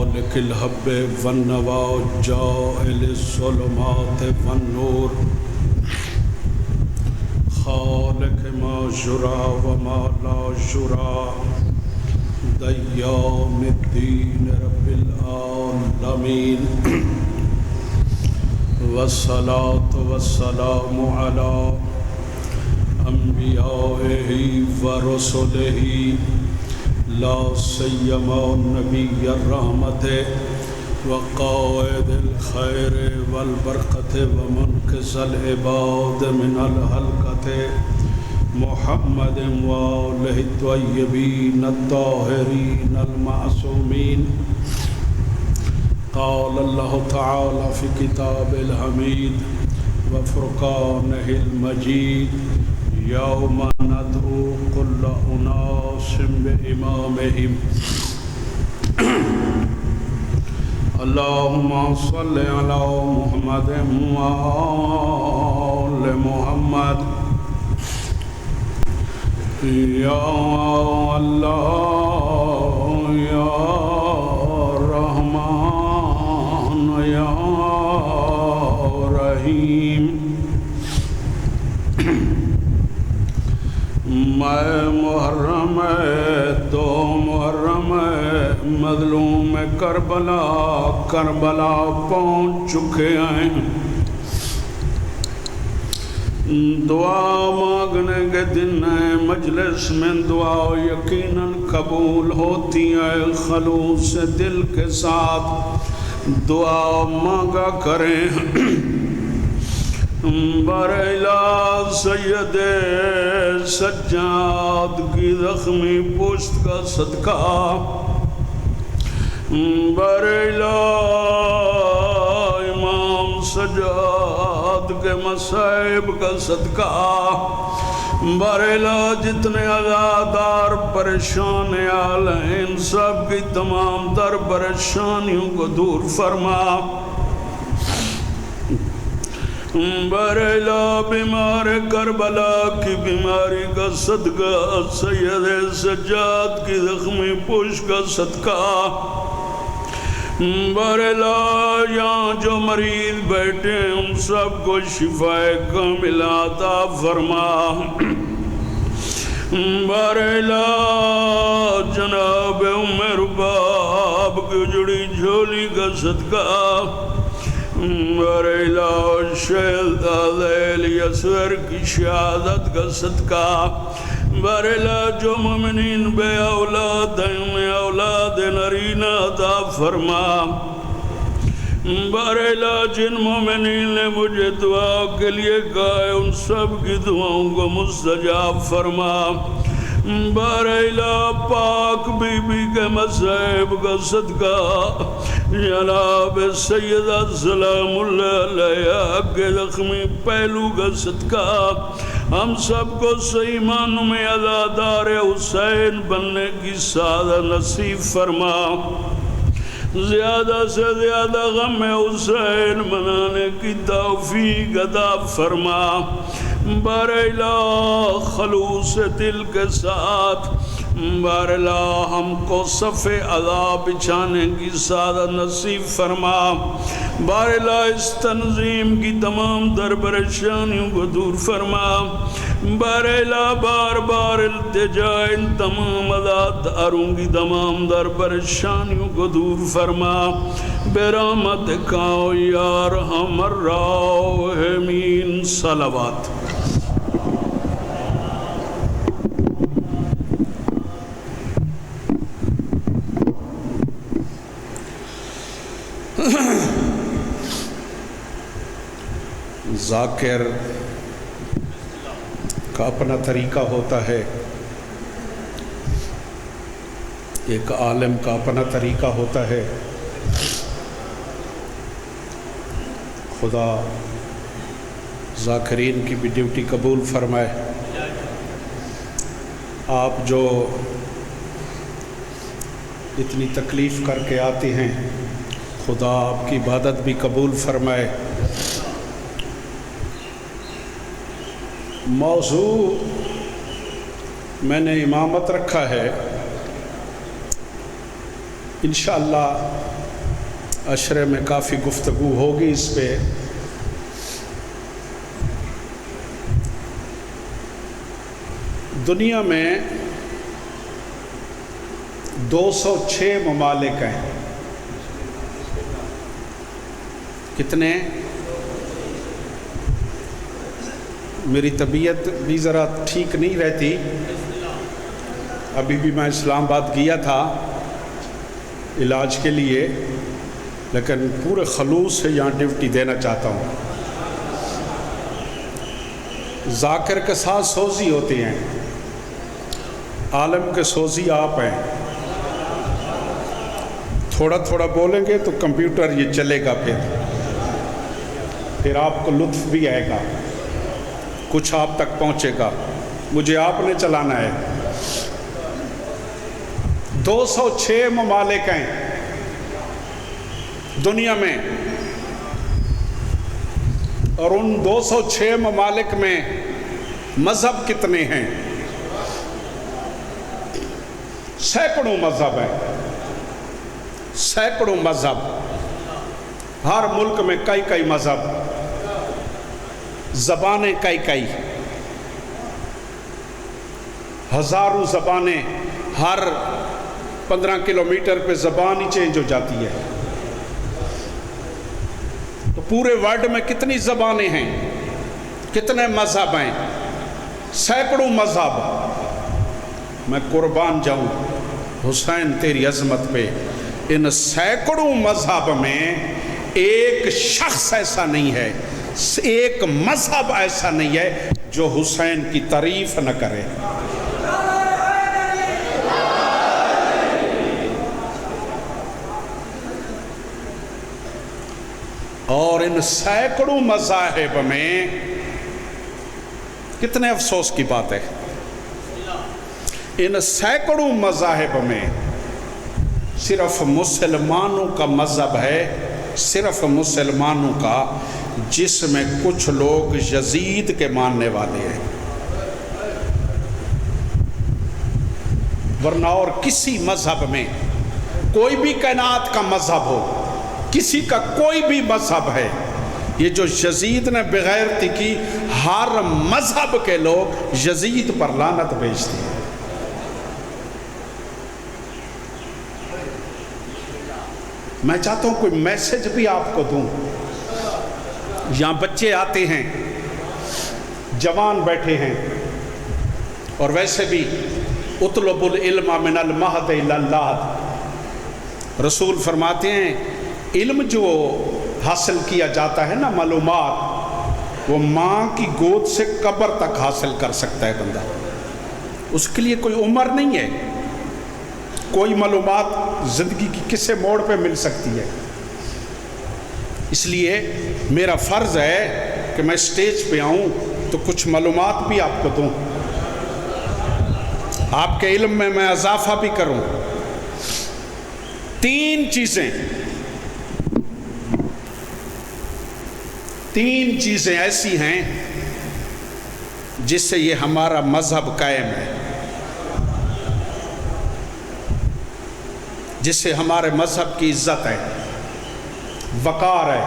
فالق الحب والنوى جاعل الظلمات والنور خالق ما جرى وما لا جرى دیان الدین رب العالمین والصلاة والسلام على انبیائه ورسله لا سیما نبی الرحمت وقائد الخیر والبرکت ومنقذ العباد من الحلقت محمد وآلہ الطیبین الطاہرین المعصومین قال اللہ تعالی فی کتاب الحمید وفرقانہ المجید یوم ندعو کل اناس بامامہم اللہم صل علی محمد وآل محمد یا اللہ یا رحمان یا رحیم میں محرم دو محرم مظلوم کربلا پہنچ چکے ہیں دعا مانگنے کے دن ہے مجلس میں دعا یقیناً قبول ہوتی ہے خلوص دل کے ساتھ دعا مانگا کریں برائلہ سید سجاد کی زخمی پشت کا صدقہ برائلہ امام سجاد کے مصائب کا صدقہ برائلہ جتنے عزادار پریشان آل ہیں ان سب کی تمام در پریشانیوں کو دور فرما برائلہ بیمار کربلا کی بیماری کا صدقہ سید سجاد کی زخمی پشت کا صدقہ برائلہ یہاں جو مریض بیٹھے ہیں ان سب کو شفا کاملہ عطا فرما برائلہ جناب ام رباب کی جڑی جھولی کا صدقہ برائلہ شہید علیل یسور کی شہادت کا صدقہ برائلہ جو مومنین بے اولاد ہیں اولاد نرینہ عطا فرما برائلہ جن مومنین نے مجھے دعا کے لیے کہا ہے ان سب کی دعاؤں کو مستجاب فرما برائلہ پاک بی بی کے مصائب کا صدقہ جناب سیدہ سلام اللہ علیہ کے زخمی پہلو کا صدقہ ہم سب کو صحیح معنوں میں عزادار حسین بننے کی سعادت نصیب فرما زیادہ سے زیادہ غم حسین منانے کی توفیق عطا فرما برائلہ خلوص دل کے ساتھ برائلہ ہم کو صف عذاب بچھانے کی سعادت نصیب فرما برائلہ اس تنظیم کی تمام در پریشانیوں کو دور فرما برائلہ بار بار التجا ان تمام عزاداروں کی تمام در پریشانیوں کو دور فرما برحمتک یا ارحم الراحمین صلوات ذاکر کا اپنا طریقہ ہوتا ہے ایک عالم کا اپنا طریقہ ہوتا ہے خدا ذاکرین کی بھی ڈیوٹی قبول فرمائے آپ جو اتنی تکلیف کر کے آتے ہیں خدا آپ کی عبادت بھی قبول فرمائے موضوع میں نے امامت رکھا ہے انشاءاللہ عشرے میں کافی گفتگو ہوگی اس پہ۔ دنیا میں 206 ممالک ہیں۔ کتنے؟ میری طبیعت بھی ذرا ٹھیک نہیں رہتی، ابھی بھی میں اسلام آباد گیا تھا علاج کے لیے، لیکن پورے خلوص سے یہاں ڈیوٹی دینا چاہتا ہوں۔ ذاکر کے ساتھ سوزی ہوتی ہیں، عالم کے سوزی آپ ہیں۔ تھوڑا تھوڑا بولیں گے تو کمپیوٹر یہ چلے گا، پھر آپ کو لطف بھی آئے گا، کچھ آپ تک پہنچے گا۔ مجھے آپ نے چلانا ہے۔ 206 ممالک ہیں دنیا میں، اور ان 206 ممالک میں مذہب کتنے ہیں؟ سینکڑوں مذہب ہیں، سینکڑوں مذہب۔ ہر ملک میں کئی کئی مذہب، زبانیں کئی کئی، ہزاروں زبانیں، ہر 15 کلومیٹر پہ زبان ہی چینج ہو جاتی ہے۔ تو پورے ورلڈ میں کتنی زبانیں ہیں، کتنے مذہب ہیں؟ سینکڑوں مذہب۔ میں قربان جاؤں حسین تیری عظمت پہ، ان سینکڑوں مذہب میں ایک شخص ایسا نہیں ہے، ایک مذہب ایسا نہیں ہے جو حسین کی تعریف نہ کرے۔ اور ان سینکڑوں مذاہب میں کتنے افسوس کی بات ہے، ان سینکڑوں مذاہب میں صرف مسلمانوں کا مذہب ہے، صرف مسلمانوں کا، جس میں کچھ لوگ یزید کے ماننے والے ہیں، ورنہ اور کسی مذہب میں، کوئی بھی کائنات کا مذہب ہو، کسی کا کوئی بھی مذہب ہے، یہ جو یزید نے بغیرتی کی، ہر مذہب کے لوگ یزید پر لعنت بھیجتے ہیں۔ میں چاہتا ہوں کوئی میسج بھی آپ کو دوں۔ یہاں بچے آتے ہیں، جوان بیٹھے ہیں، اور ویسے بھی اطلب العلم من المہد الی اللحد، رسول فرماتے ہیں علم جو حاصل کیا جاتا ہے نا، معلومات، وہ ماں کی گود سے قبر تک حاصل کر سکتا ہے بندہ، اس کے لیے کوئی عمر نہیں ہے۔ کوئی معلومات زندگی کی کسی موڑ پہ مل سکتی ہے۔ اس لیے میرا فرض ہے کہ میں اسٹیج پہ آؤں تو کچھ معلومات بھی آپ کو دوں، آپ کے علم میں اضافہ بھی کروں۔ 3 چیزیں ایسی ہیں جس سے یہ ہمارا مذہب قائم ہے، جس سے ہمارے مذہب کی عزت ہے، وقار ہے،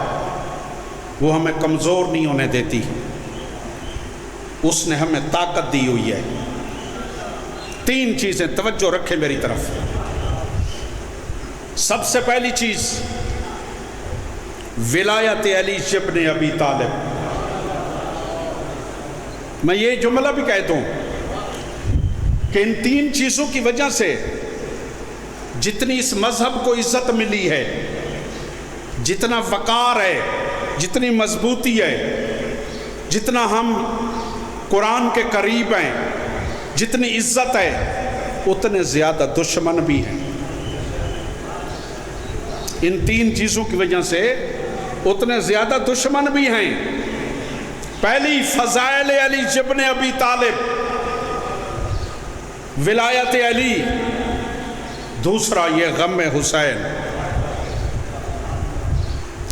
وہ ہمیں کمزور نہیں ہونے دیتی، اس نے ہمیں طاقت دی ہوئی ہے۔ 3 چیزیں، توجہ رکھیں میری طرف۔ سب سے پہلی چیز، ولایت علی ابن ابی طالب۔ میں یہ جملہ بھی کہتا ہوں کہ ان 3 چیزوں کی وجہ سے جتنی اس مذہب کو عزت ملی ہے، جتنا وقار ہے، جتنی مضبوطی ہے، جتنا ہم قرآن کے قریب ہیں، جتنی عزت ہے، اتنے زیادہ دشمن بھی ہیں۔ ان 3 چیزوں کی وجہ سے اتنے زیادہ دشمن بھی ہیں۔ پہلی، فضائل علی ابن ابی طالب، ولایت علی۔ دوسرا، یہ غم حسین،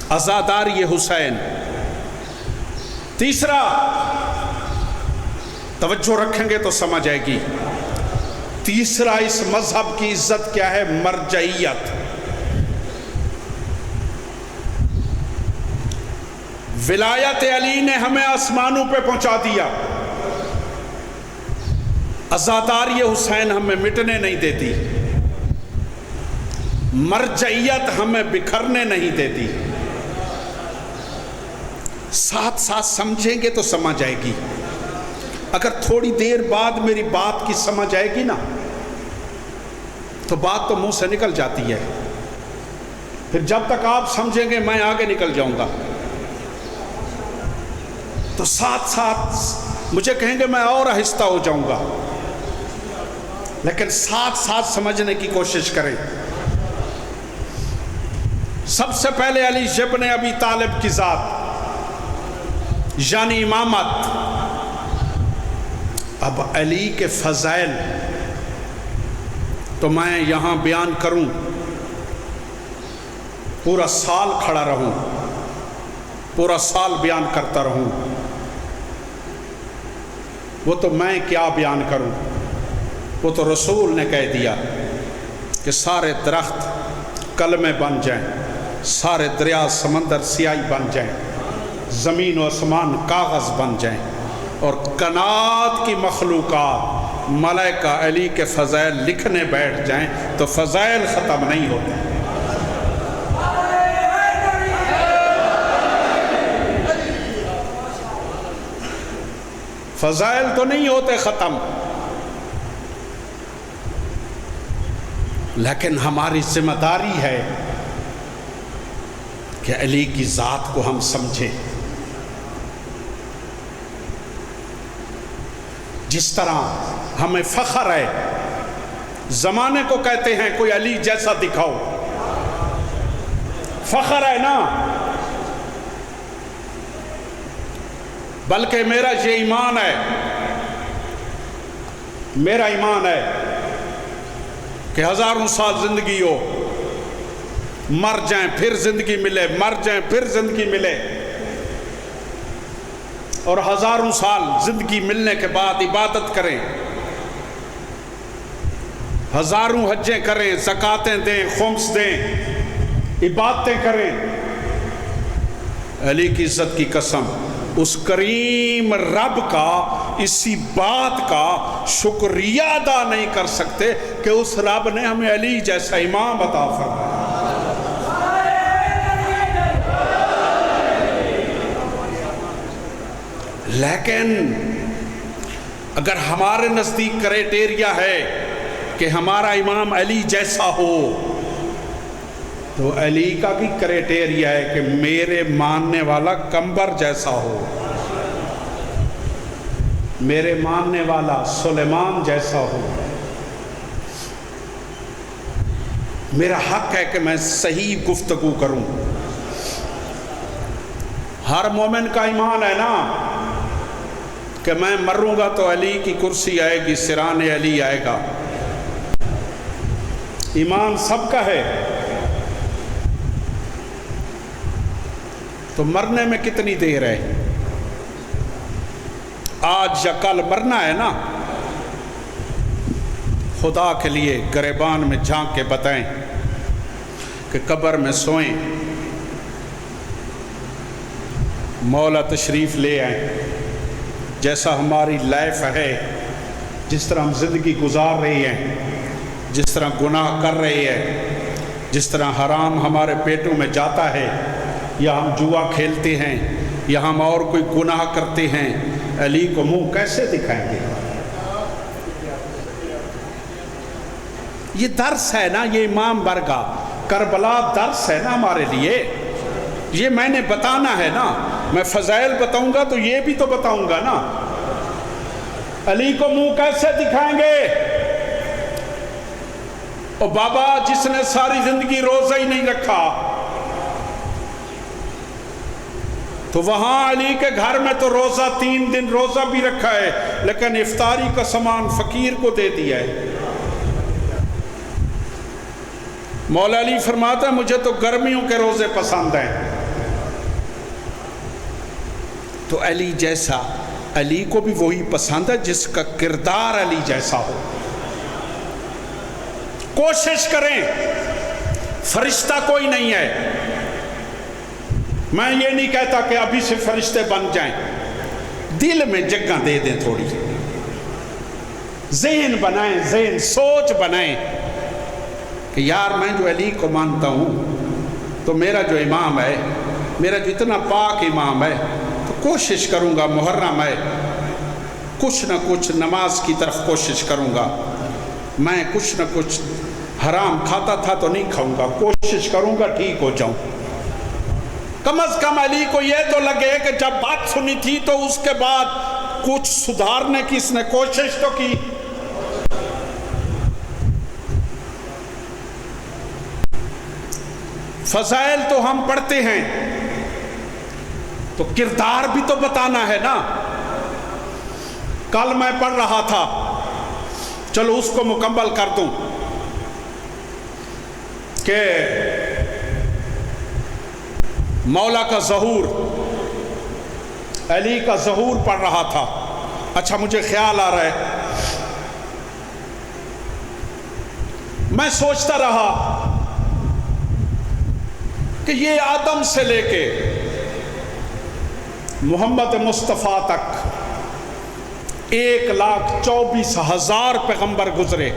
عزاداری حسین۔ تیسرا، توجہ رکھیں گے تو سمجھ آئے گی، تیسرا اس مذہب کی عزت کیا ہے؟ مرجعیت۔ ولایت علی نے ہمیں آسمانوں پہ پہنچا دیا، عزاداری حسین ہمیں مٹنے نہیں دیتی، مرجعیت ہمیں بکھرنے نہیں دیتی۔ ساتھ ساتھ سمجھیں گے تو سمجھ آئے گی۔ اگر تھوڑی دیر بعد میری بات کی سمجھ آئے گی نا تو بات تو منہ سے نکل جاتی ہے، پھر جب تک آپ سمجھیں گے میں آگے نکل جاؤں گا۔ تو ساتھ ساتھ مجھے کہیں گے میں اور آہستہ ہو جاؤں گا، لیکن ساتھ ساتھ سمجھنے کی کوشش کریں۔ سب سے پہلے علی ابن ابی طالب کی ذات یعنی امامت۔ اب علی کے فضائل تو میں یہاں بیان کروں، پورا سال کھڑا رہوں، پورا سال بیان کرتا رہوں، وہ تو میں کیا بیان کروں، وہ تو رسول نے کہہ دیا کہ سارے درخت کلمے بن جائیں، سارے دریا سمندر سیاہی بن جائیں، زمین و آسمان کاغذ بن جائیں، اور کائنات کی مخلوقات ملائکہ علی کے فضائل لکھنے بیٹھ جائیں تو فضائل ختم نہیں ہوتے۔ فضائل تو نہیں ہوتے ختم، لیکن ہماری ذمہ داری ہے کہ علی کی ذات کو ہم سمجھیں۔ جس طرح ہمیں فخر ہے، زمانے کو کہتے ہیں کوئی علی جیسا دکھاؤ، فخر ہے نا، بلکہ میرا یہ ایمان ہے، میرا ایمان ہے کہ ہزاروں سال زندگی ہو، مر جائیں پھر زندگی ملے، مر جائیں پھر زندگی ملے، اور ہزاروں سال زندگی ملنے کے بعد عبادت کریں، ہزاروں حجیں کریں، زکاتیں دیں، خمس دیں، عبادتیں کریں۔ علی کی عزت کی قسم، اس کریم رب کا اسی بات کا شکریہ ادا نہیں کر سکتے کہ اس رب نے ہمیں علی جیسا امام عطا فرمایا۔ لیکن اگر ہمارے نزدیک کرائٹیریا ہے کہ ہمارا امام علی جیسا ہو، تو علی کا بھی کرائٹیریا ہے کہ میرے ماننے والا کمبر جیسا ہو، میرے ماننے والا سلیمان جیسا ہو۔ میرا حق ہے کہ میں صحیح گفتگو کروں۔ ہر مومن کا ایمان ہے نا کہ میں مروں گا تو علی کی کرسی آئے گی، سران علی آئے گا، ایمان سب کا ہے۔ تو مرنے میں کتنی دیر ہے؟ آج یا کل مرنا ہے نا۔ خدا کے لیے گریبان میں جھانک کے بتائیں کہ قبر میں سوئیں، مولا تشریف لے آئیں، جیسا ہماری لائف ہے، جس طرح ہم زندگی گزار رہی ہیں، جس طرح گناہ کر رہی ہے، جس طرح حرام ہمارے پیٹوں میں جاتا ہے، یا ہم جوا کھیلتے ہیں، یا ہم اور کوئی گناہ کرتے ہیں، علی کو منہ کیسے دکھائیں گے؟ یہ درس ہے نا، یہ امام برگا کربلا درس ہے نا ہمارے لیے، یہ میں نے بتانا ہے نا۔ میں فضائل بتاؤں گا تو یہ بھی تو بتاؤں گا نا۔ علی کو منہ کیسے دکھائیں گے؟ اور بابا جس نے ساری زندگی روزہ ہی نہیں رکھا، تو وہاں علی کے گھر میں تو روزہ 3 دن روزہ بھی رکھا ہے، لیکن افطاری کا سامان فقیر کو دے دیا ہے۔ مولا علی فرماتا ہے مجھے تو گرمیوں کے روزے پسند ہیں۔ تو علی جیسا، علی کو بھی وہی پسند ہے جس کا کردار علی جیسا ہو۔ کوشش کریں، فرشتہ کوئی نہیں ہے، میں یہ نہیں کہتا کہ ابھی سے فرشتے بن جائیں، دل میں جگہ دے دیں، تھوڑی ذہن بنائیں، ذہن سوچ بنائیں کہ یار میں جو علی کو مانتا ہوں تو میرا جو امام ہے، میرا جو اتنا پاک امام ہے، تو کوشش کروں گا محرم ہے کچھ نہ کچھ نماز کی طرف کوشش کروں گا، میں کچھ نہ کچھ حرام کھاتا تھا تو نہیں کھاؤں گا، کوشش کروں گا ٹھیک ہو جاؤں۔ کم از کم علی کو یہ تو لگے کہ جب بات سنی تھی تو اس کے بعد کچھ سدھارنے کی اس نے کوشش تو کی۔ فضائل تو ہم پڑھتے ہیں تو کردار بھی تو بتانا ہے نا۔ کل میں پڑھ رہا تھا، چلو اس کو مکمل کر دوں کہ مولا کا ظہور، علی کا ظہور پڑھ رہا تھا۔ اچھا مجھے خیال آ رہا ہے، میں سوچتا رہا کہ یہ آدم سے لے کے محمد مصطفیٰ تک 1,24,000 پیغمبر گزرے،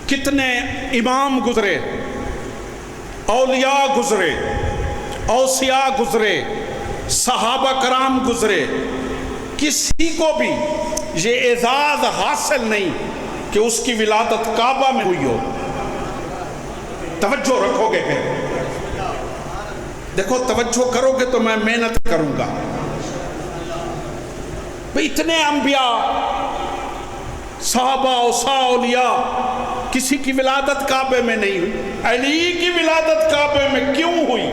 کتنے امام گزرے، اولیاء گزرے، اوصیاء گزرے، صحابہ کرام گزرے، کسی کو بھی یہ اعزاز حاصل نہیں کہ اس کی ولادت کعبہ میں ہوئی ہو۔ توجہ رکھو گے کہ دیکھو توجہ کرو گے تو میں محنت کروں گا۔ اتنے انبیاء، صحابہ، اوصیاء، اولیاء، کسی کی ولادت کعبے میں نہیں ہوئی، علی کی ولادت کعبے میں کیوں ہوئی؟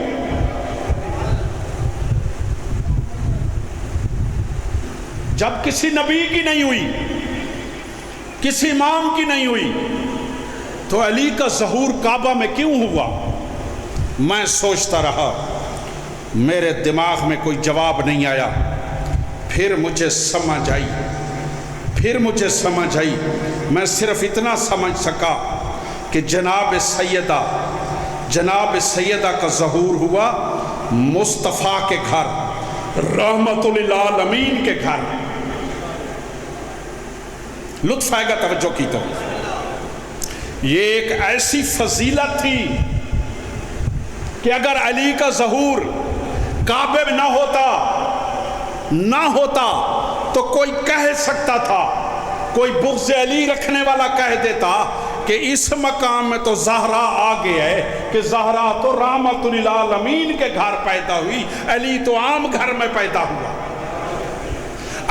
جب کسی نبی کی نہیں ہوئی، کسی امام کی نہیں ہوئی، تو علی کا ظہور کعبہ میں کیوں ہوا؟ میں سوچتا رہا، میرے دماغ میں کوئی جواب نہیں آیا۔ پھر مجھے سمجھ آئی، میں صرف اتنا سمجھ سکا کہ جناب سیدہ کا ظہور ہوا مصطفیٰ کے گھر، رحمت للعالمین کے گھر۔ لطف آئے گا توجہ کی تو یہ ایک ایسی فضیلت تھی کہ اگر علی کا ظہور کعبے میں نہ ہوتا تو کوئی کہہ سکتا تھا، کوئی بغض علی رکھنے والا کہہ دیتا کہ اس مقام میں تو زہرا آ گیا ہے، کہ زہرا تو رحمت للعالمین کے گھر پیدا ہوئی، علی تو عام گھر میں پیدا ہوا۔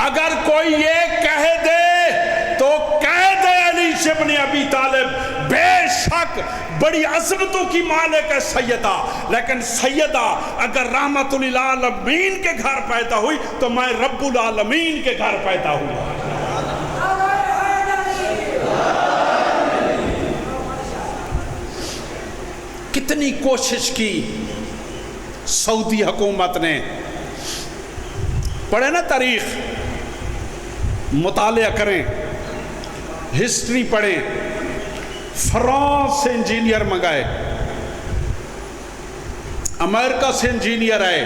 اگر کوئی یہ کہہ دے تو کہہ دے علی ابن ابی طالب بے شک بڑی عظمتوں کی مالک ہے سیدہ، لیکن سیدہ اگر رحمت للعالمین کے گھر پیدا ہوئی تو میں رب العالمین کے گھر پیدا ہوا۔ کتنی کوشش کی سعودی حکومت نے، پڑھیں نا تاریخ، مطالعہ کریں، ہسٹری پڑھیں، فرانس سے انجینئر منگائے، امریکہ سے انجینئر آئے،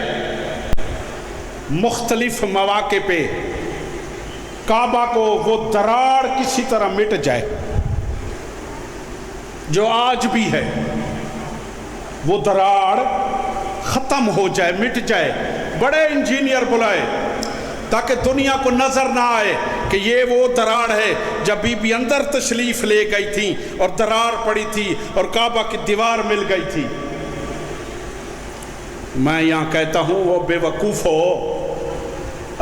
مختلف مواقع پہ کعبہ کو وہ دراڑ کسی طرح مٹ جائے جو آج بھی ہے، وہ دراڑ ختم ہو جائے، مٹ جائے۔ بڑے انجینئر بلائے تاکہ دنیا کو نظر نہ آئے کہ یہ وہ دراڑ ہے جب بی بی اندر تشریف لے گئی تھی اور دراڑ پڑی تھی اور کعبہ کی دیوار مل گئی تھی۔ میں یہاں کہتا ہوں وہ بے وقوف ہو،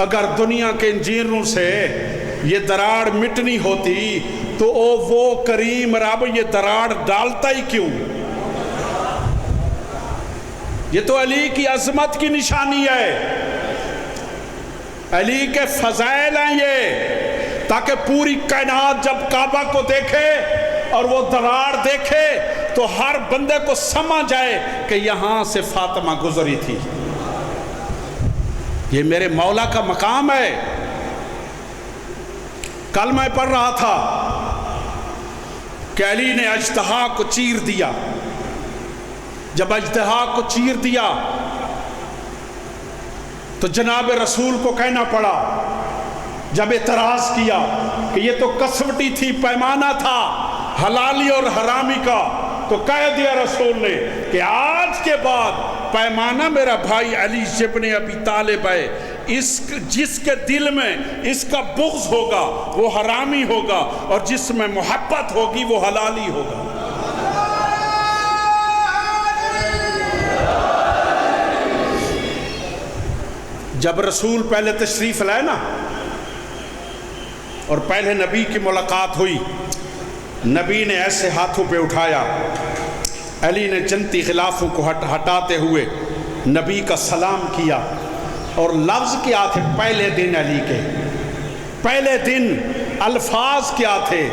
اگر دنیا کے انجینئروں سے یہ دراڑ مٹنی ہوتی تو وہ کریم رب یہ دراڑ ڈالتا ہی کیوں؟ یہ تو علی کی عظمت کی نشانی ہے، علی کے فضائل ہیں یہ، تاکہ پوری کائنات جب کعبہ کو دیکھے اور وہ دراڑ دیکھے تو ہر بندے کو سمجھ آئے کہ یہاں سے فاطمہ گزری تھی۔ یہ میرے مولا کا مقام ہے۔ کل میں پڑھ رہا تھا کہ علی نے اژدہا کو چیر دیا، جب اژدہا کو چیر دیا تو جناب رسول کو کہنا پڑا، جب اعتراض کیا کہ یہ تو کسوٹی تھی، پیمانہ تھا حلالی اور حرامی کا، تو کہہ دیا رسول نے کہ آج کے بعد پیمانہ میرا بھائی علی ابن ابی طالب ہے، جس کے دل میں اس کا بغض ہوگا وہ حرامی ہوگا، اور جس میں محبت ہوگی وہ حلالی ہوگا۔ جب رسول پہلے تشریف لائے نا اور پہلے نبی کی ملاقات ہوئی، نبی نے ایسے ہاتھوں پہ اٹھایا، علی نے جنتی غلافوں کو ہٹاتے ہوئے نبی کا سلام کیا، اور لفظ کیا تھے پہلے دن علی کے، پہلے دن الفاظ کیا تھے؟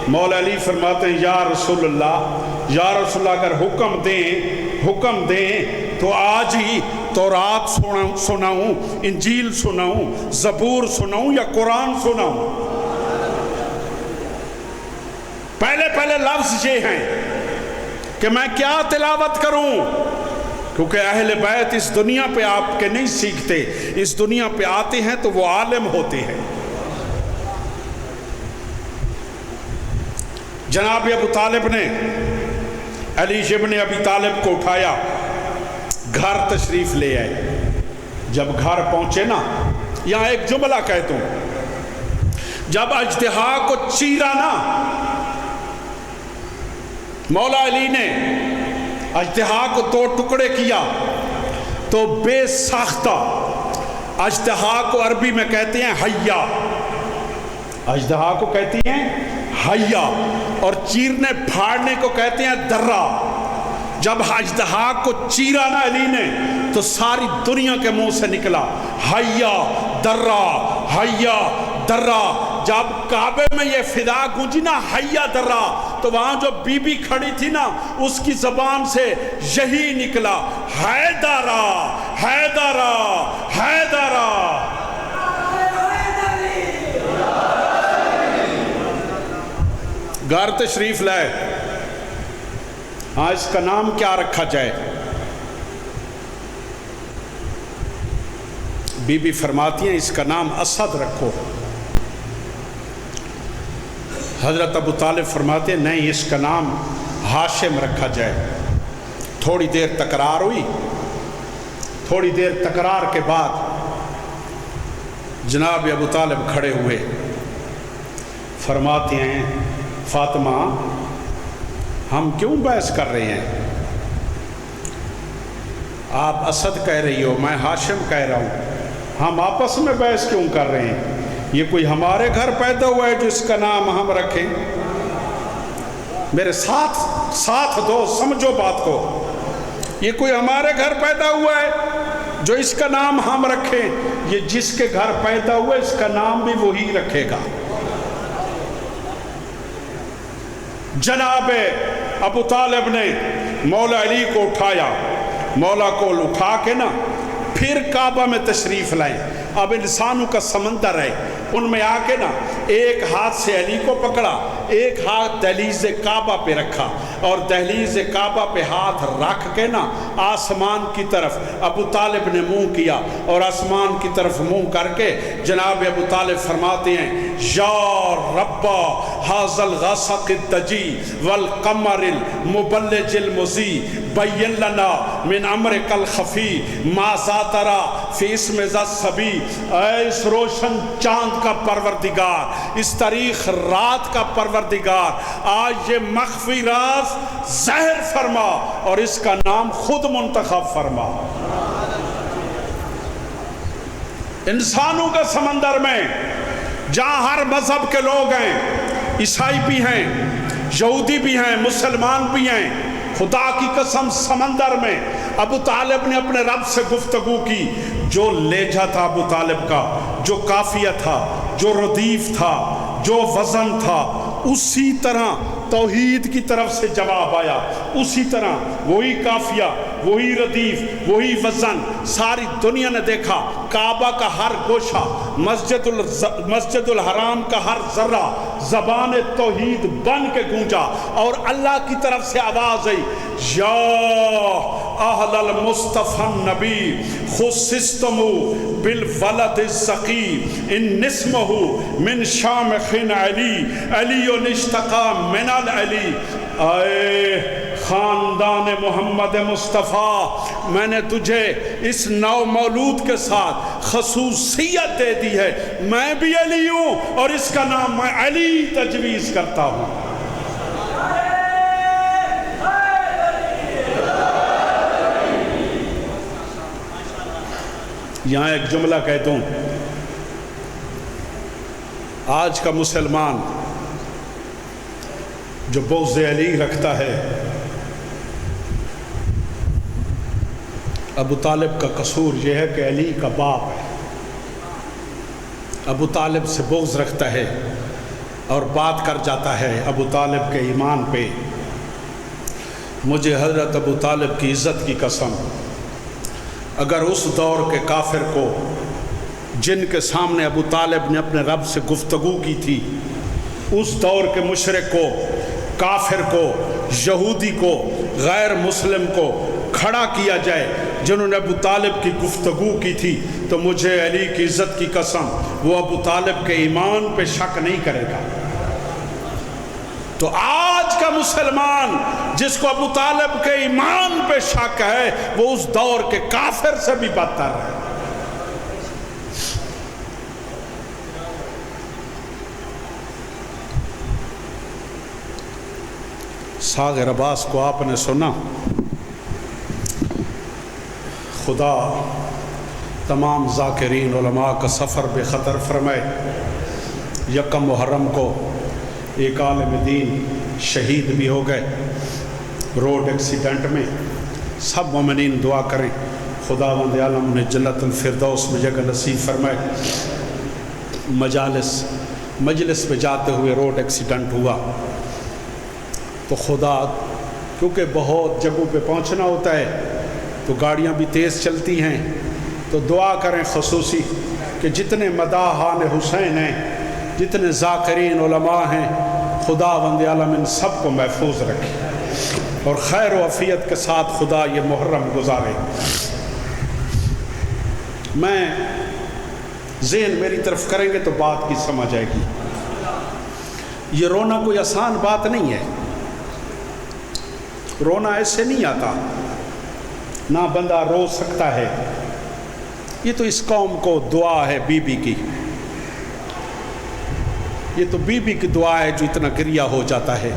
مولا علی فرماتے ہیں یا رسول اللہ اگر حکم دیں تو آج ہی تورات سناؤں، انجیل سناؤں، زبور سناؤں یا قرآن سناؤں؟ پہلے لفظ یہ ہیں کہ میں کیا تلاوت کروں، کیونکہ اہل بیت اس دنیا پہ آپ کے نہیں سیکھتے، اس دنیا پہ آتے ہیں تو وہ عالم ہوتے ہیں۔ جناب ابو طالب نے علی ابن ابی طالب کو اٹھایا، گھر تشریف لے آئے۔ جب گھر پہنچے نا، یہاں ایک جملہ کہہ دوں، جب اژدہا کو چیرا نا، مولا علی نے اژدہا کو 2 ٹکڑے کیا تو بے ساختہ، اژدہا کو عربی میں کہتے ہیں حیا، اژدہا کو کہتی ہیں حیا، اور چیرنے پھاڑنے کو کہتے ہیں درہ۔ جب اژدہا کو چیرا نا علی نے تو ساری دنیا کے منہ سے نکلا حیا درہ، حیا درہ۔ جب کعبے میں یہ فضا گونجی نا حیا درہ، تو وہاں جو بی بی کھڑی تھی نا اس کی زبان سے یہی نکلا حیدرہ حیدرہ حیدرہ۔ گھر تشریف لائے، ہاں اس کا نام کیا رکھا جائے؟ بی بی فرماتی ہیں اس کا نام اسد رکھو۔ حضرت ابو طالب فرماتے ہیں نہیں، اس کا نام ہاشم رکھا جائے۔ تھوڑی دیر تکرار ہوئی، تھوڑی دیر تکرار کے بعد جناب ابو طالب کھڑے ہوئے، فرماتے ہیں فاطمہ ہم کیوں بحث کر رہے ہیں؟ آپ اسد کہہ رہی ہو، میں ہاشم کہہ رہا ہوں، ہم آپس میں بحث کیوں کر رہے ہیں؟ یہ کوئی ہمارے گھر پیدا ہوا ہے جو اس کا نام ہم رکھیں؟ میرے ساتھ دو، سمجھو بات کو، یہ کوئی ہمارے گھر پیدا ہوا ہے جو اس کا نام ہم رکھیں؟ یہ جس کے گھر پیدا ہوا ہے اس کا نام بھی وہی رکھے گا۔ جناب ابو طالب نے مولا علی کو اٹھایا، مولا کو اٹھا کے نا پھر کعبہ میں تشریف لائیں۔ اب انسانوں کا سمندر ہے، ان میں آ کے نا ایک ہاتھ سے علی کو پکڑا، ایک ہاتھ دہلیز کعبہ پہ رکھا، اور دہلیز کعبہ پہ ہاتھ رکھ کے نا آسمان کی طرف ابو طالب نے منہ کیا، اور آسمان کی طرف منہ کر کے جناب ابو طالب فرماتے ہیں یا ربا ھذا الغسق الدجی والقمر المبلج المضی بین لنا من امرک الخفی ما ذاترا فی اسم ذا الصبی۔ اے اس روشن چاند کا پروردگار، اس تاریخ رات کا پروردگار، آج یہ مخفی راز ظاہر فرما اور اس کا نام خود منتخب فرما۔ انسانوں کے سمندر میں جہاں ہر مذہب کے لوگ ہیں، عیسائی بھی ہیں، یہودی بھی ہیں، مسلمان بھی ہیں، خدا کی قسم سمندر میں ابو طالب نے اپنے رب سے گفتگو کی۔ جو لہجہ تھا ابو طالب کا، جو قافیہ تھا، جو ردیف تھا، جو وزن تھا، اسی طرح توحید کی طرف سے جواب آیا، اسی طرح وہی قافیہ، وہی ردیف، وہی وزن، ساری دنیا نے دیکھا، کعبہ کا ہر گوشہ، مسجد الحرام کا ہر ذرہ زبان توحید بن کے گونجا، اور اللہ کی طرف سے آواز آئی، یا اہل المصطفی النبی خصصتم بالولد الزکی ان اسمہ من شامخ علی علی اشتقى من العلی۔ اے خاندان محمد مصطفیٰ، میں نے تجھے اس نو مولود کے ساتھ خصوصیت دے دی ہے، میں بھی علی ہوں اور اس کا نام میں علی تجویز کرتا ہوں۔ یہاں ایک جملہ کہتا ہوں، آج کا مسلمان جو بغض علی رکھتا ہے، ابو طالب کا قصور یہ ہے کہ علی کا باپ ہے، ابو طالب سے بغض رکھتا ہے اور بات کر جاتا ہے ابو طالب کے ایمان پہ۔ مجھے حضرت ابو طالب کی عزت کی قسم، اگر اس دور کے کافر کو، جن کے سامنے ابو طالب نے اپنے رب سے گفتگو کی تھی، اس دور کے مشرک کو، کافر کو، یہودی کو، غیر مسلم کو کھڑا کیا جائے جنہوں نے ابو طالب کی گفتگو کی تھی، تو مجھے علی کی عزت کی قسم وہ ابو طالب کے ایمان پہ شک نہیں کرے گا۔ تو آج کا مسلمان جس کو ابو طالب کے ایمان پہ شک ہے، وہ اس دور کے کافر سے بھی بدتر ہے۔ ساغر عباس کو آپ نے سنا، خدا تمام ذاکرین علماء کا سفر بے خطر فرمائے۔ یکم محرم کو ایک عالم دین شہید بھی ہو گئے روڈ ایکسیڈنٹ میں، سب مومنین دعا کریں خداوند عالم نے جنت الفردوس میں جگہ نصیب فرمائے۔ مجلس پہ جاتے ہوئے روڈ ایکسیڈنٹ ہوا تو خدا، کیونکہ بہت جگہوں پہ پہنچنا ہوتا ہے تو گاڑیاں بھی تیز چلتی ہیں، تو دعا کریں خصوصی کہ جتنے مداحان حسین ہیں، جتنے ذاکرین علماء ہیں، خداوند عالم ان سب کو محفوظ رکھے اور خیر و عافیت کے ساتھ خدا یہ محرم گزارے۔ میں ذہن میری طرف کریں گے تو بات کی سمجھ آئے گی۔ یہ رونا کوئی آسان بات نہیں ہے، رونا ایسے نہیں آتا، نہ بندہ رو سکتا ہے۔ یہ تو اس قوم کو دعا ہے بی بی کی، یہ تو بی بی کی دعا ہے جو اتنا گریہ ہو جاتا ہے۔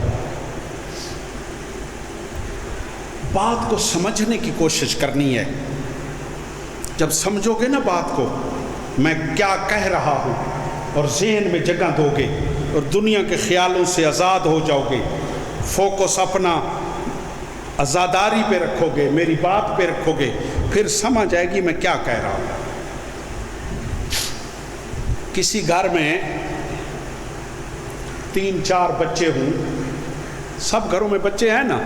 بات کو سمجھنے کی کوشش کرنی ہے، جب سمجھو گے نا بات کو، میں کیا کہہ رہا ہوں، اور ذہن میں جگہ دو گے اور دنیا کے خیالوں سے آزاد ہو جاؤ گے، فوکس اپنا آزاداری پہ رکھو گے، میری بات پہ رکھو گے، پھر سمجھ آئے گی میں کیا کہہ رہا ہوں۔ کسی گھر میں 3-4 بچے ہوں، سب گھروں میں بچے ہیں نا،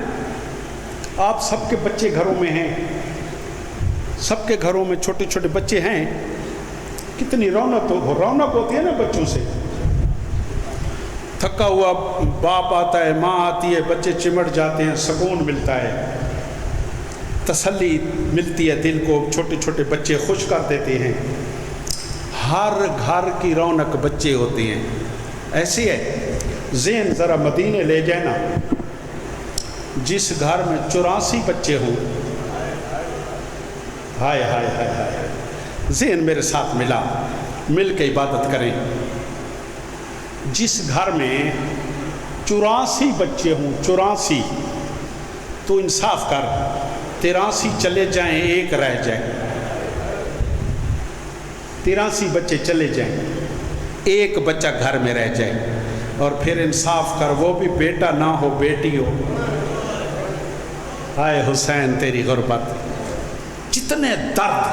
آپ سب کے بچے گھروں میں ہیں، سب کے گھروں میں چھوٹے چھوٹے بچے ہیں، کتنی رونق ہوتی ہے نا بچوں سے۔ تھکا ہوا باپ آتا ہے، ماں آتی ہے، بچے چمٹ جاتے ہیں، سکون ملتا ہے، تسلی ملتی ہے دل کو، چھوٹے چھوٹے بچے خوش کر دیتے ہیں۔ ہر گھر کی رونق بچے ہوتے ہیں۔ ایسی ہے، ذہن ذرا مدینے لے جائے نا، جس گھر میں 84 بچے ہوں، ہائے ہائے ہائے ہائے، ذہن میرے ساتھ مل کے عبادت کریں۔ جس گھر میں 84 بچے ہوں، 84، تو انصاف کر، 83 چلے جائیں، ایک رہ جائے، 83 بچے چلے جائیں، ایک بچہ گھر میں رہ جائے، اور پھر انصاف کر، وہ بھی بیٹا نہ ہو، بیٹی ہو۔ ہائے حسین تیری غربت، جتنے درد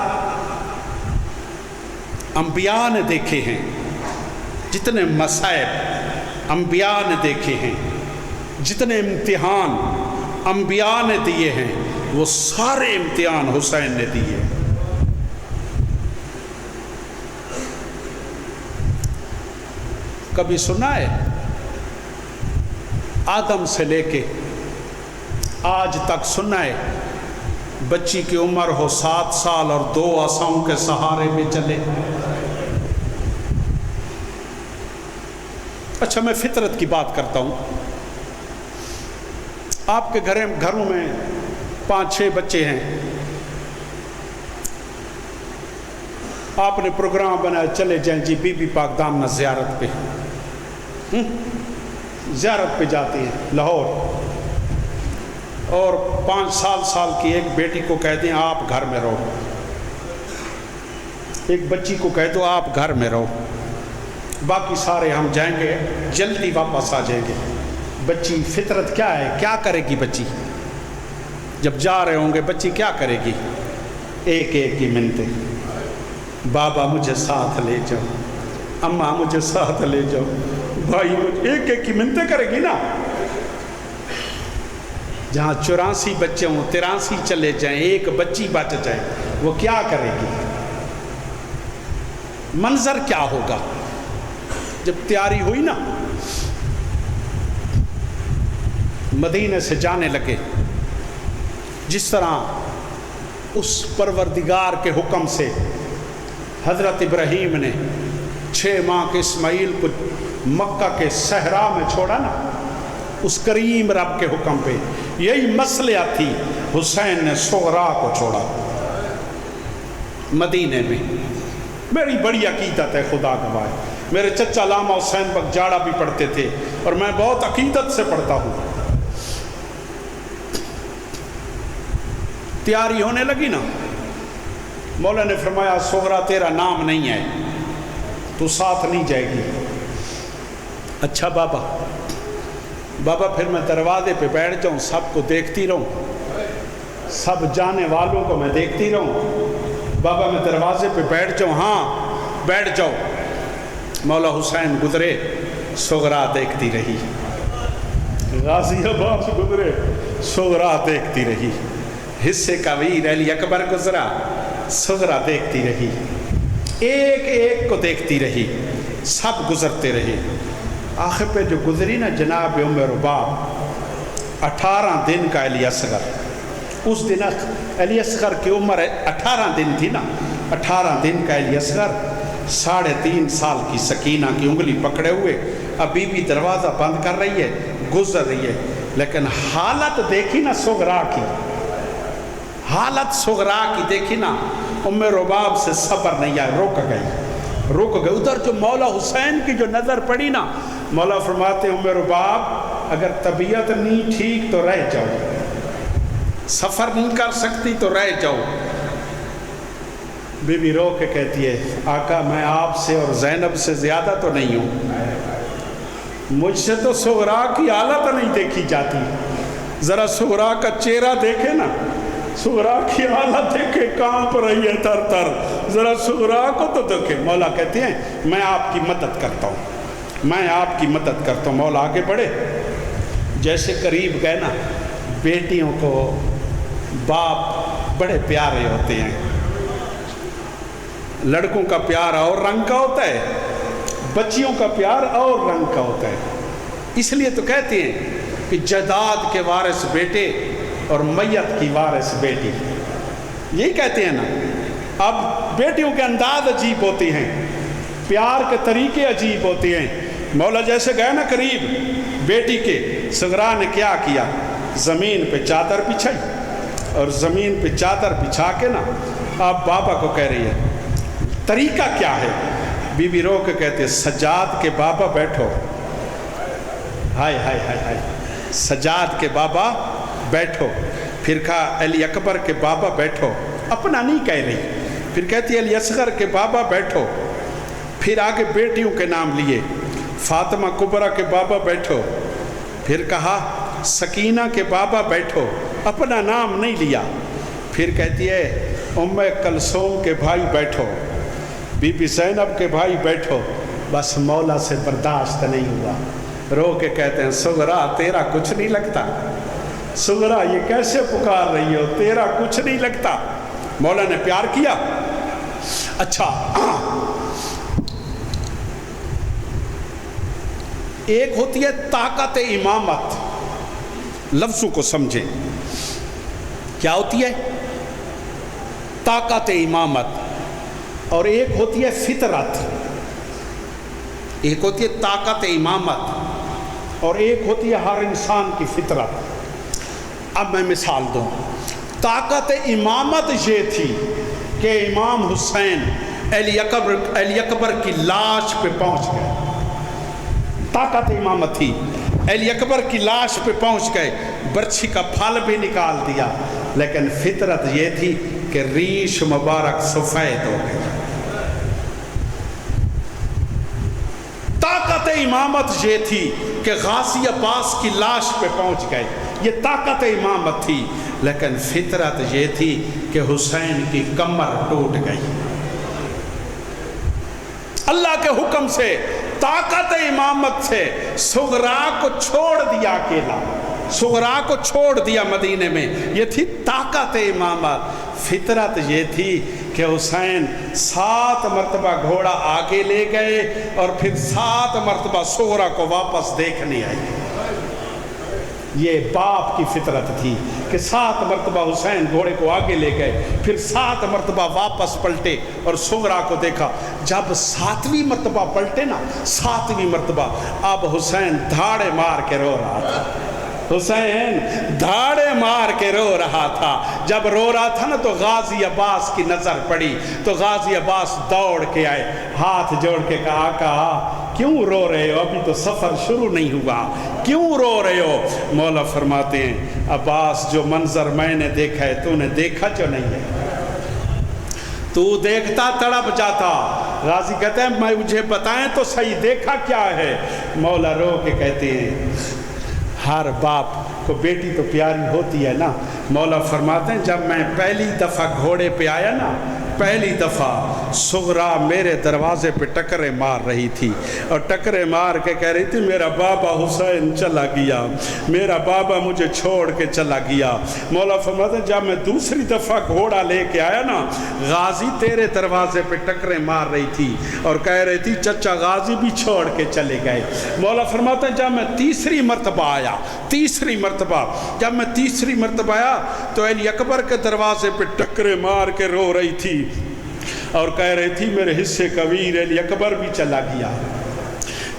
انبیاء نے دیکھے ہیں، جتنے مصائب انبیاء نے دیکھے ہیں، جتنے امتحان انبیاء نے دیے ہیں وہ سارے امتحان حسین نے دیے. کبھی سنا ہے آدم سے لے کے آج تک سنا ہے بچی کی عمر ہو 7 سال اور 2 عصاؤں کے سہارے میں چلے؟ اچھا میں فطرت کی بات کرتا ہوں. آپ کے گھروں میں 5-6 بچے ہیں، آپ نے پروگرام بنایا چلے جائیں جی بی بی پاک دامنہ زیارت پہ. زیارت پہ جاتی ہیں لاہور، اور 5 سال کی ایک بیٹی کو کہہ دیں آپ گھر میں رہو، ایک بچی کو کہہ دو آپ گھر میں رہو، باقی سارے ہم جائیں گے جلدی واپس آ جائیں گے. بچی فطرت کیا ہے، کیا کرے گی بچی جب جا رہے ہوں گے؟ بچی کیا کرے گی؟ ایک ایک کی منتیں، بابا مجھے ساتھ لے جاؤ، اماں مجھے ساتھ لے جاؤ، بھائی مجھے، ایک ایک کی منتیں کرے گی نا. جہاں 84 بچے ہوں 83 چلے جائیں، ایک بچی بچ جائے، وہ کیا کرے گی؟ منظر کیا ہوگا جب تیاری ہوئی نا؟ مدینے سے جانے لگے، جس طرح اس پروردگار کے حکم سے حضرت ابراہیم نے 6 ماہ کے اسماعیل کو مکہ کے صحرا میں چھوڑا نا، اس کریم رب کے حکم پہ یہی مسئلہ تھی. حسین نے صغرا کو چھوڑا مدینے میں. میری بڑی عقیدت ہے، خدا گواہ ہے، میرے چچا علامہ حسین بخش جاڑا بھی پڑھتے تھے اور میں بہت عقیدت سے پڑھتا ہوں. تیاری ہونے لگی نا، مولا نے فرمایا صغرا تیرا نام نہیں ہے، تو ساتھ نہیں جائے گی. اچھا بابا پھر میں دروازے پہ بیٹھ جاؤں، سب کو دیکھتی رہوں، سب جانے والوں کو میں دیکھتی رہوں؟ بابا میں دروازے پہ بیٹھ جاؤں؟ ہاں بیٹھ جاؤ. مولا حسین گزرے، صغرا دیکھتی رہی، غازی آباد سے گزرے، صغرا دیکھتی رہی. حصے کا ویر علی اکبر گزرا، صغرا دیکھتی رہی، ایک ایک کو دیکھتی رہی، سب گزرتے رہے. آخر پہ جو گزری نا جناب ام رباب، 18 دن کا علی اصغر، اس دن علی اصغر کی عمر 18 دن تھی نا، 18 دن کا علی اصغر 3.5 سال کی سکینہ کی انگلی پکڑے ہوئے ابھی بھی دروازہ بند کر رہی ہے، گزر رہی ہے. لیکن حالت دیکھی نا صغرا کی، حالت صغرا کی دیکھی نا، ام رباب سے صبر نہیں آیا، رک گئی. ادھر جو مولا حسین کی جو نظر پڑی نا، مولا فرماتے ام رباب اگر طبیعت نہیں ٹھیک تو رہ جاؤ، سفر نہیں کر سکتی تو رہ جاؤ. بی بی رو کے کہتی ہے آقا میں آپ سے اور زینب سے زیادہ تو نہیں ہوں، مجھ سے تو صغرا کی حالت نہیں دیکھی جاتی. ذرا صغرا کا چہرہ دیکھے نا، صغرا کی حالت دیکھے کانپ رہی ہے تر تر، ذرا صغرا کو تو دیکھے. مولا کہتے ہیں میں آپ کی مدد کرتا ہوں، میں آپ کی مدد کرتا ہوں. مولا آگے بڑھے، جیسے قریب گئے نا، بیٹیوں کو باپ بڑے پیارے ہوتے ہیں. لڑکوں کا پیار اور رنگ کا ہوتا ہے، بچیوں کا پیار اور رنگ کا ہوتا ہے. اس لیے تو کہتے ہیں کہ جائیداد کے وارث بیٹے اور میت کی وارث بیٹی، یہی کہتے ہیں نا. اب بیٹیوں کے انداز عجیب ہوتے ہیں، پیار کے طریقے عجیب ہوتے ہیں. مولا جیسے گئے نا قریب بیٹی کے، صغرا نے کیا کیا، زمین پہ چادر بچھائی، اور زمین پہ چادر بچھا کے نا اب بابا کو کہہ رہی ہے. طریقہ کیا ہے؟ بی بی رو کے کہتے ہیں سجاد کے بابا بیٹھو. ہائے ہائے ہائے ہائے، سجاد کے بابا بیٹھو. پھر کہا علی اکبر کے بابا بیٹھو، اپنا نہیں کہہ رہی. پھر کہتی ہے علی اصغر کے بابا بیٹھو. پھر آگے بیٹیوں کے نام لیے، فاطمہ کبریٰ کے بابا بیٹھو. پھر کہا سکینہ کے بابا بیٹھو، اپنا نام نہیں لیا. پھر کہتی ہے ام کلثوم کے بھائی بیٹھو، بی بی زینب کے بھائی بیٹھو. بس مولا سے برداشت نہیں ہوا، رو کے کہتے ہیں صغرا تیرا کچھ نہیں لگتا، سغرا یہ کیسے پکار رہی ہو، تیرا کچھ نہیں لگتا۔ مولا نے پیار کیا۔ اچھا، ایک ہوتی ہے طاقت امامت، لفظوں کو سمجھیں، کیا ہوتی ہے؟ طاقت امامت، اور ایک ہوتی ہے فطرت۔ ایک ہوتی ہے طاقت امامت اور ایک ہوتی ہے ہر انسان کی فطرت۔ اب میں مثال دوں، طاقت امامت یہ تھی کہ امام حسین علی اکبر کی لاش پہ پہنچ گئے۔ طاقت امامت تھی، علی اکبر کی لاش پہ پہنچ گئے، برچھی کا پھل بھی نکال دیا، لیکن فطرت یہ تھی کہ ریش مبارک سفید ہو گئی۔ طاقت امامت یہ تھی کہ غازی عباس کی لاش پہ پہنچ گئے، یہ طاقت امامت تھی، لیکن فطرت یہ تھی کہ حسین کی کمر ٹوٹ گئی۔ اللہ کے حکم سے، طاقت امامت سے صغرا کو چھوڑ دیا اکیلا، صغرا کو چھوڑ دیا مدینے میں، یہ تھی طاقت امامت۔ فطرت یہ تھی کہ حسین 7 مرتبہ گھوڑا آگے لے گئے اور پھر 7 مرتبہ صغرا کو واپس دیکھنے آئی۔ یہ باپ کی فطرت تھی کہ 7 مرتبہ حسین گھوڑے کو آگے لے گئے، پھر 7 مرتبہ واپس پلٹے اور صغرا کو دیکھا۔ جب 7ویں مرتبہ پلٹے نا، 7ویں مرتبہ، اب حسین دھاڑے مار کے رو رہا تھا۔ حسین دھاڑے مار کے رو رہا تھا۔ جب رو رہا تھا نا تو غازی عباس کی نظر پڑی، تو غازی عباس دوڑ کے آئے، ہاتھ جوڑ کے کہا، آقا کیوں رو رہے ہو؟ ابھی تو سفر شروع نہیں ہوا، کیوں رو رہے ہو؟ مولا فرماتے ہیں، عباس جو منظر میں نے دیکھا ہے تو نے دیکھا جو نہیں ہے، تو دیکھتا تڑپ جاتا۔ غازی کہتے ہیں مجھے بتائیں تو صحیح دیکھا کیا ہے؟ مولا رو کے کہتے ہیں، ہر باپ کو بیٹی تو پیاری ہوتی ہے نا۔ مولا فرماتے ہیں جب میں پہلی دفعہ گھوڑے پہ آیا نا، پہلی دفعہ صغرا میرے دروازے پہ ٹکرے مار رہی تھی، اور ٹکرے مار کے کہہ رہی تھی میرا بابا حسین چلا گیا، میرا بابا مجھے چھوڑ کے چلا گیا۔ مولا فرماتے ہیں جب میں دوسری دفعہ گھوڑا لے کے آیا نا، غازی تیرے دروازے پہ ٹکرے مار رہی تھی اور کہہ رہی تھی چچا غازی بھی چھوڑ کے چلے گئے۔ مولا فرماتے ہیں جب میں تیسری مرتبہ آیا، تیسری مرتبہ جب میں تیسری مرتبہ آیا تو علی اکبر کے دروازے پہ ٹکرے مار کے رو رہی تھی اور کہہ رہی تھی میرے حصے کا ویر علی اکبر بھی چلا گیا۔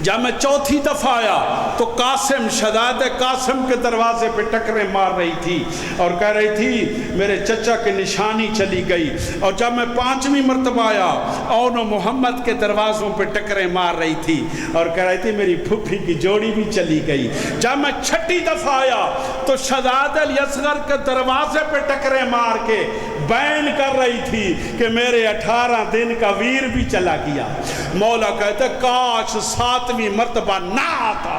جب میں چوتھی دفعہ آیا تو قاسم، شہزادہ قاسم کے دروازے پہ ٹکرے مار رہی تھی اور کہہ رہی تھی میرے چچا کی نشانی چلی گئی۔ اور جب میں 5ویں مرتبہ آیا، اون و محمد کے دروازوں پہ ٹکرے مار رہی تھی اور کہہ رہی تھی میری پھپھی کی جوڑی بھی چلی گئی۔ جب میں 6ٹھی دفعہ آیا تو شہزادہ علی اصغر کے دروازے پہ ٹکرے مار کے بیان کر رہی تھی کہ میرے 18 دن کا ویر بھی چلا گیا۔ مولا کہتے کاش 7ویں مرتبہ نہ آتا۔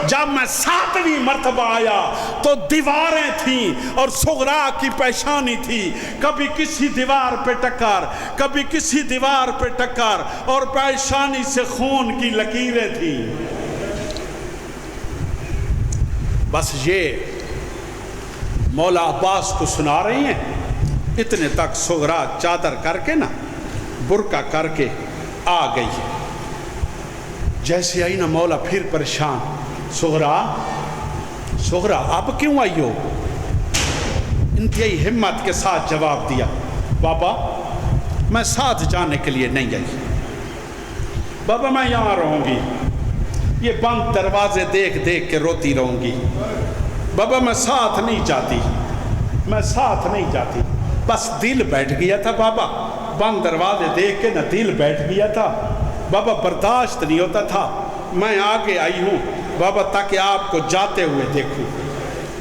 جب میں 7ویں مرتبہ آیا تو دیواریں تھیں اور صغرا کی پیشانی تھی، کبھی کسی دیوار پہ ٹکر، کبھی کسی دیوار پہ ٹکر، اور پیشانی سے خون کی لکیریں تھیں۔ بس یہ مولا عباس کو سنا رہی ہیں۔ اتنے تک صغرا چادر کر کے نا، برقع کر کے آ گئی ہے۔ جیسے آئی نا مولا پھر پریشان، صغرا اب کیوں آئی ہو؟ انتہائی ہمت کے ساتھ جواب دیا، بابا میں ساتھ جانے کے لیے نہیں آئی، بابا میں یہاں رہوں گی، یہ بند دروازے دیکھ دیکھ کے روتی رہوں گی، بابا میں ساتھ نہیں جاتی، میں ساتھ نہیں جاتی۔ بس دل بیٹھ گیا تھا بابا، بند دروازے دیکھ کے نا دل بیٹھ گیا تھا بابا، برداشت نہیں ہوتا تھا۔ میں آگے آئی ہوں بابا تاکہ آپ کو جاتے ہوئے دیکھوں،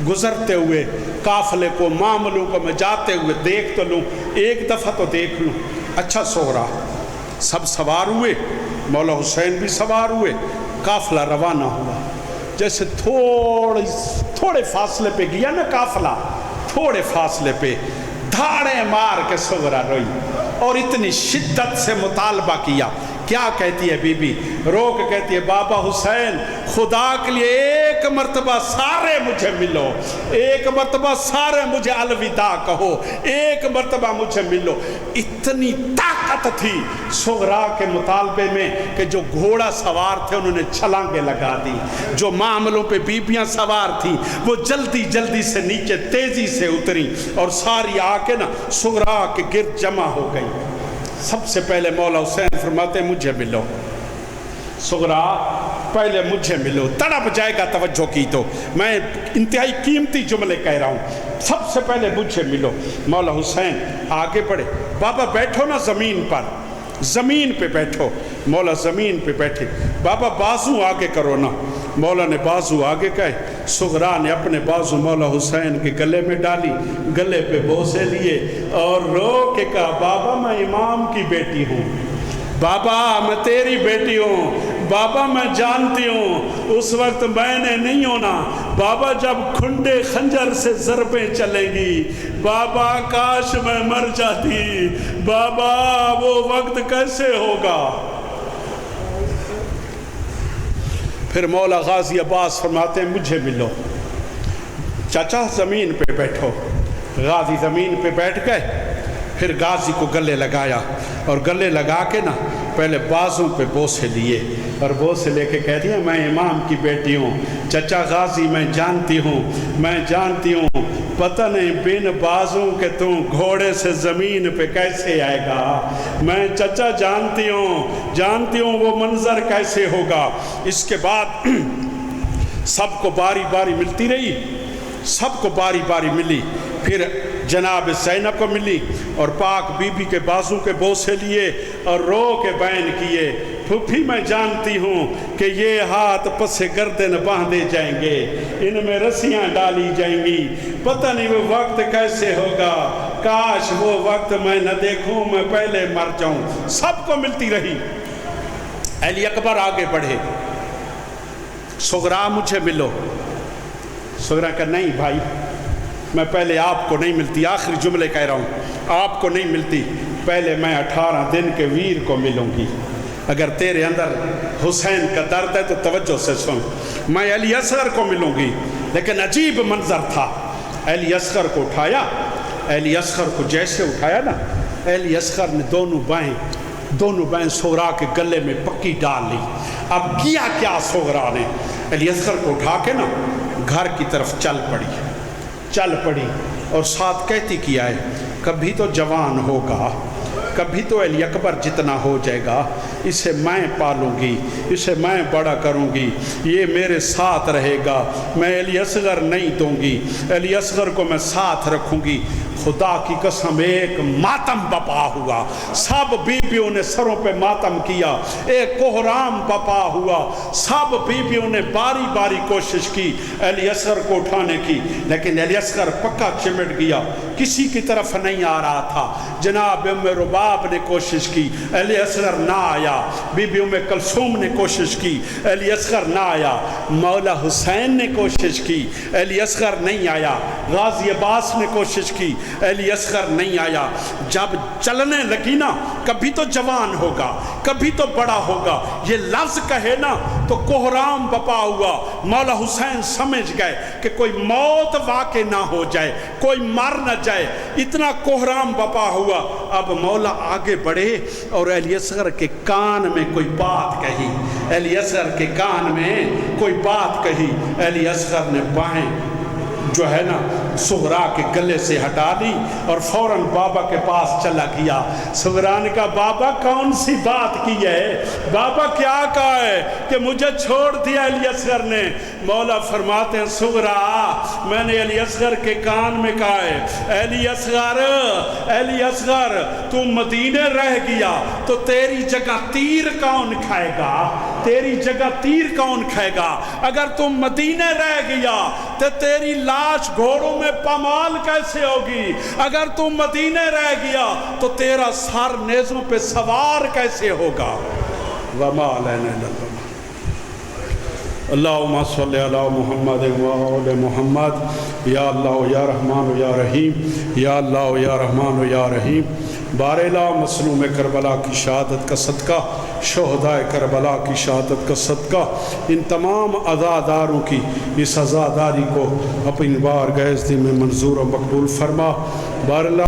گزرتے ہوئے قافلے کو، معاملوں کو میں جاتے ہوئے دیکھ تو لوں، ایک دفعہ تو دیکھ لوں۔ اچھا صغرا، سب سوار ہوئے، مولا حسین بھی سوار ہوئے، قافلہ روانہ ہوا۔ جیسے تھوڑے فاصلے پہ گیا نا قافلہ، تھوڑے فاصلے پہ دھاڑے مار کے صغرا روئی اور اتنی شدت سے مطالبہ کیا کیا کہتی ہے بی بی؟ رو کے کہتی ہے بابا حسین خدا کے لیے ایک مرتبہ سارے مجھے ملو، ایک مرتبہ سارے مجھے الوداع کہو، ایک مرتبہ مجھے ملو۔ اتنی طاقت تھی صغرا کے مطالبے میں کہ جو گھوڑا سوار تھے انہوں نے چھلانگیں لگا دی، جو معاملوں پہ بیبیاں سوار تھیں وہ جلدی جلدی سے نیچے تیزی سے اتری اور ساری آ کے نا صغرا کے گرد جمع ہو گئی۔ سب سے پہلے مولا حسین فرماتے مجھے ملو، صغرا پہلے مجھے ملو، تڑپ جائے گا توجہ کی تو میں انتہائی قیمتی جملے کہہ رہا ہوں، سب سے پہلے مجھے ملو۔ مولا حسین آگے بڑھے، بابا بیٹھو نا زمین پر، زمین پہ بیٹھو۔ مولا زمین پہ بیٹھے، بابا بازو آگے کرو نا۔ مولا نے بازو آگے کہے، صغرا نے اپنے بازو مولا حسین کے گلے میں ڈالی، گلے پہ بوسے لیے اور رو کے کہا بابا میں امام کی بیٹی ہوں، بابا میں تیری بیٹی ہوں، بابا میں جانتی ہوں اس وقت میں نے نہیں ہونا، بابا جب کھنڈے خنجر سے ضربیں چلیں گی، بابا کاش میں مر جاتی، بابا وہ وقت کیسے ہوگا۔ پھر مولا غازی عباس فرماتے ہیں مجھے ملو، چچا زمین پہ بیٹھو۔ غازی زمین پہ بیٹھ گئے، پھر غازی کو گلے لگایا اور گلے لگا کے نا پہلے بازوں پہ بوسے لیے اور بوسے لے کے کہہ دیا میں امام کی بیٹی ہوں، چچا غازی میں جانتی ہوں پتہ نہیں بن بازوں کہ تم گھوڑے سے زمین پہ کیسے آئے گا، میں چچا جانتی ہوں وہ منظر کیسے ہوگا۔ اس کے بعد سب کو باری باری ملتی رہی، سب کو باری باری ملی، پھر جناب زینب کو ملی اور پاک بی بی کے بازو کے بوسے لیے اور رو کے بیان کیے، پھوپھی میں جانتی ہوں کہ یہ ہاتھ پس گردن باندھے جائیں گے، ان میں رسیاں ڈالی جائیں گی، پتہ نہیں وہ وقت کیسے ہوگا، کاش وہ وقت میں نہ دیکھوں، میں پہلے مر جاؤں۔ سب کو ملتی رہی۔ علی اکبر آگے بڑھے، صغرا مجھے ملو۔ صغرا کہ نہیں بھائی میں پہلے آپ کو نہیں ملتی، آخری جملے کہہ رہا ہوں، آپ کو نہیں ملتی، پہلے میں 18 دن کے ویر کو ملوں گی۔ اگر تیرے اندر حسین کا درد ہے تو توجہ سے سن، میں علی اصغر کو ملوں گی۔ لیکن عجیب منظر تھا، علی اصغر کو اٹھایا، علی اصغر کو جیسے اٹھایا نا، علی اصغر نے دونوں بائیں صغرا کے گلے میں پکی ڈال لی۔ اب کیا کیا صغرا نے، علی اصغر کو اٹھا کے نا گھر کی طرف چل پڑی اور ساتھ کہتی کیا ہے، کبھی تو جوان ہوگا، کبھی تو علی اکبر جتنا ہو جائے گا، اسے میں پالوں گی، اسے میں بڑا کروں گی، یہ میرے ساتھ رہے گا، میں علی اصغر نہیں دوں گی، علی اصغر کو میں ساتھ رکھوں گی۔ خدا کی قسم ایک ماتم بپا ہوا، سب بیویوں نے سروں پہ ماتم کیا، ایک کوہرام بپا ہوا، سب بیویوں نے باری باری کوشش کی علی اصغر کو اٹھانے کی، لیکن علی اصغر پکا چمٹ گیا، کسی کی طرف نہیں آ رہا تھا۔ جناب ام رباب نے کوشش کی، علی اصغر نہ آیا، بی بی ام کلثوم نے کوشش کی، علی اصغر نہ آیا، مولا حسین نے کوشش کی، علی اصغر نہیں آیا، غازی عباس نے کوشش کی، علی اصغر نہیں آیا۔ جب چلنے لگی نا، کبھی تو جوان ہوگا، کبھی تو بڑا ہوگا، یہ لفظ کہے نا تو کوہرام بپا ہوا۔ مولا حسین سمجھ گئے کہ کوئی موت واقع نہ ہو جائے، کوئی مر نہ جائے، اتنا کوہرام بپا ہوا۔ اب مولا آگے بڑھے اور علی اصغر کے کان میں کوئی بات کہی، علی اصغر کے کان میں کوئی بات کہی، علی اصغر نے بائیں جو ہے نا صغرا کے گلے سے ہٹا لی اور فوراً بابا کے پاس چلا گیا۔ صغرا نے کہا بابا کون سی بات کی ہے، بابا کیا کہا ہے کہ مجھے چھوڑ دیا علی اصغر نے؟ مولا فرماتے ہیں صغرا میں نے علی اصغر کے کان میں کہا ہے، علی اصغر تو مدینے رہ گیا تو تیری جگہ تیر کون کھائے گا، تیری جگہ تیر کون کھائے گا؟ اگر تم مدینے رہ گیا تو تیری لاش گھوڑوں میں پامال کیسے ہوگی؟ اگر تم مدینے رہ گیا تو تیرا سر نیزوں پہ سوار کیسے ہوگا؟ وما علینا الا البلاغ۔ اللہم صلی علی محمد و آل محمد، یا اللہ یا رحمان یا رحیم، یا اللہ یا رحمان یا رحیم۔ بارلا مظلوم کربلا کی شہادت کا صدقہ، شہدائے کربلا کی شہادت کا صدقہ، ان تمام عزاداروں کی اس عزاداری کو اپنی بارگاہ میں منظور و مقبول فرما۔ بارلا